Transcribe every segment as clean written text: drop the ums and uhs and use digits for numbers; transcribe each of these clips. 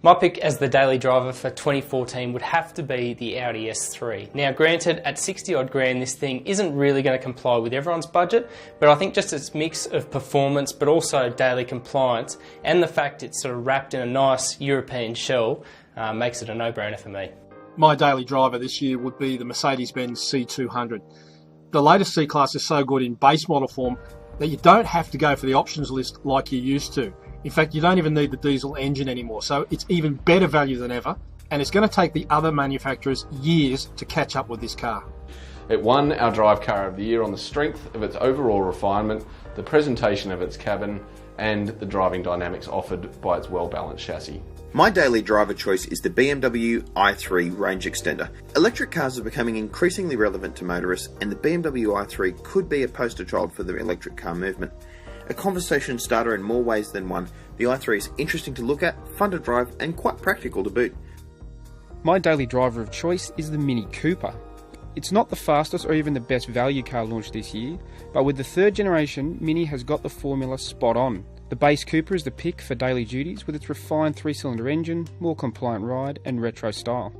My pick as the daily driver for 2014 would have to be the Audi S3. Now granted, at 60 odd grand this thing isn't really going to comply with everyone's budget, but I think just its mix of performance but also daily compliance and the fact it's sort of wrapped in a nice European shell makes it a no-brainer for me. My daily driver this year would be the Mercedes-Benz C200. The latest C-Class is so good in base model form that you don't have to go for the options list like you used to. In fact, you don't even need the diesel engine anymore, so it's even better value than ever, and it's going to take the other manufacturers years to catch up with this car. It won our Drive Car of the Year on the strength of its overall refinement, the presentation of its cabin, and the driving dynamics offered by its well-balanced chassis. My daily driver choice is the BMW i3 range extender. Electric cars are becoming increasingly relevant to motorists, and the BMW i3 could be a poster child for the electric car movement. A conversation starter in more ways than one, the i3 is interesting to look at, fun to drive, and quite practical to boot. My daily driver of choice is the Mini Cooper. It's not the fastest or even the best value car launched this year, but with the third generation, Mini has got the formula spot on. The base Cooper is the pick for daily duties with its refined 3-cylinder engine, more compliant ride, and retro style.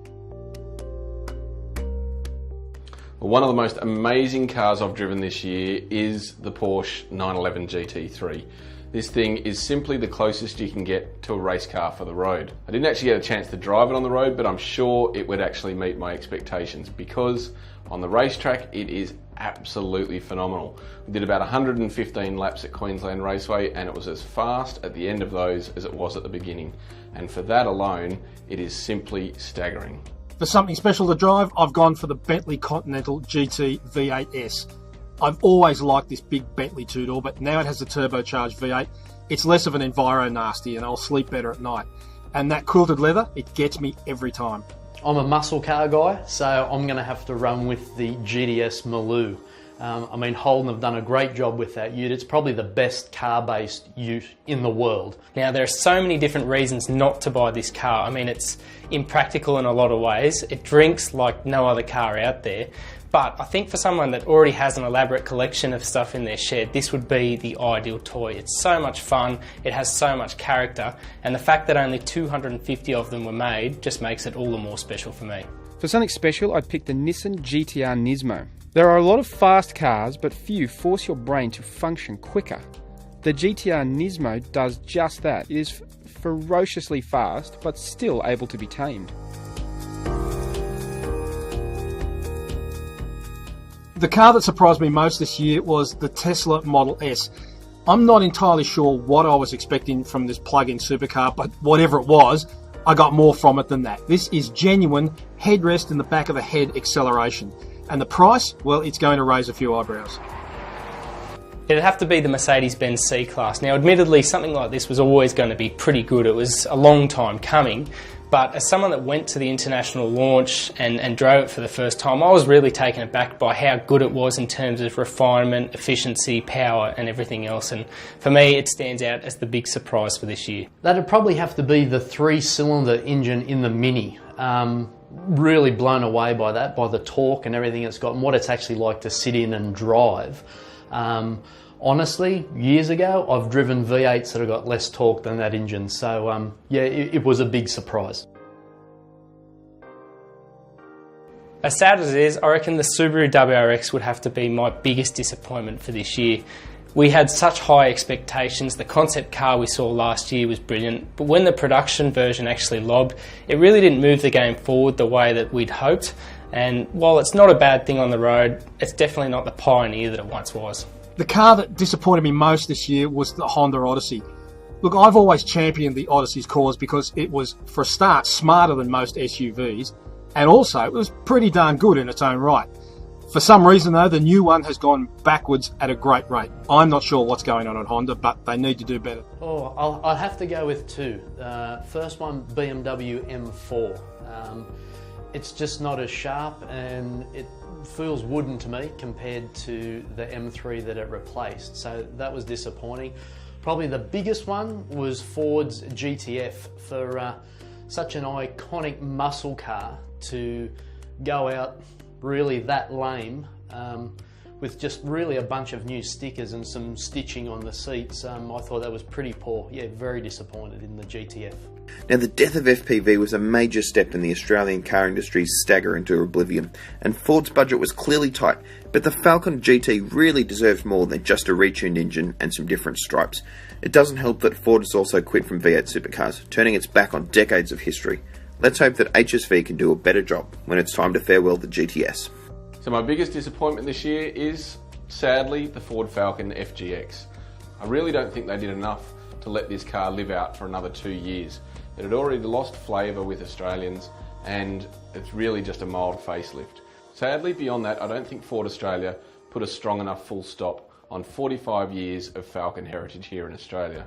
One of the most amazing cars I've driven this year is the Porsche 911 GT3. This thing is simply the closest you can get to a race car for the road. I didn't actually get a chance to drive it on the road, but I'm sure it would actually meet my expectations because on the racetrack it is absolutely phenomenal. We did about 115 laps at Queensland Raceway and it was as fast at the end of those as it was at the beginning. And for that alone, it is simply staggering. For something special to drive, I've gone for the Bentley Continental GT V8S. I've always liked this big Bentley two-door, but now it has a turbocharged V8. It's less of an enviro nasty and I'll sleep better at night. And that quilted leather, it gets me every time. I'm a muscle car guy, so I'm going to have to run with the GTS Maloo. I mean, Holden have done a great job with that ute. It's probably the best car-based ute in the world. Now, there are so many different reasons not to buy this car. I mean, it's impractical in a lot of ways. It drinks like no other car out there. But I think for someone that already has an elaborate collection of stuff in their shed, this would be the ideal toy. It's so much fun, it has so much character, and the fact that only 250 of them were made just makes it all the more special for me. For something special, I'd pick the Nissan GTR Nismo. There are a lot of fast cars, but few force your brain to function quicker. The GTR Nismo does just that. It is ferociously fast, but still able to be tamed. The car that surprised me most this year was the Tesla Model S. I'm not entirely sure what I was expecting from this plug-in supercar, but whatever it was, I got more from it than that. This is genuine headrest in the back of the head acceleration. And the price, well, it's going to raise a few eyebrows. It'd have to be the Mercedes-Benz C-Class. Now, admittedly, something like this was always going to be pretty good. It was a long time coming. But as someone that went to the international launch and drove it for the first time, I was really taken aback by how good it was in terms of refinement, efficiency, power and everything else. And for me, it stands out as the big surprise for this year. That'd probably have to be the 3-cylinder engine in the Mini. Really blown away by that, by the torque and everything it's got and what it's actually like to sit in and drive. Honestly, years ago, I've driven V8s that have got less torque than that engine. So yeah, it was a big surprise. As sad as it is, I reckon the Subaru WRX would have to be my biggest disappointment for this year. We had such high expectations. The concept car we saw last year was brilliant, but when the production version actually lobbed, it really didn't move the game forward the way that we'd hoped. And while it's not a bad thing on the road, it's definitely not the pioneer that it once was. The car that disappointed me most this year was the Honda Odyssey. Look, I've always championed the Odyssey's cause because it was, for a start, smarter than most SUVs, and also it was pretty darn good in its own right. For some reason though, the new one has gone backwards at a great rate. I'm not sure what's going on at Honda, but they need to do better. Oh, I'll have to go with two. First one, BMW M4. It's just not as sharp and it feels wooden to me compared to the M3 that it replaced. So that was disappointing. Probably the biggest one was Ford's GTF. For such an iconic muscle car to go out really that lame with just really a bunch of new stickers and some stitching on the seats. I thought that was pretty poor. Yeah, very disappointed in the GTF. Now, the death of FPV was a major step in the Australian car industry's stagger into oblivion, and Ford's budget was clearly tight, but the Falcon GT really deserves more than just a retuned engine and some different stripes. It doesn't help that Ford has also quit from V8 supercars, turning its back on decades of history. Let's hope that HSV can do a better job when it's time to farewell the GTS. So my biggest disappointment this year is, sadly, the Ford Falcon FGX. I really don't think they did enough to let this car live out for another 2 years. It had already lost flavour with Australians, and it's really just a mild facelift. Sadly, beyond that, I don't think Ford Australia put a strong enough full stop on 45 years of Falcon heritage here in Australia.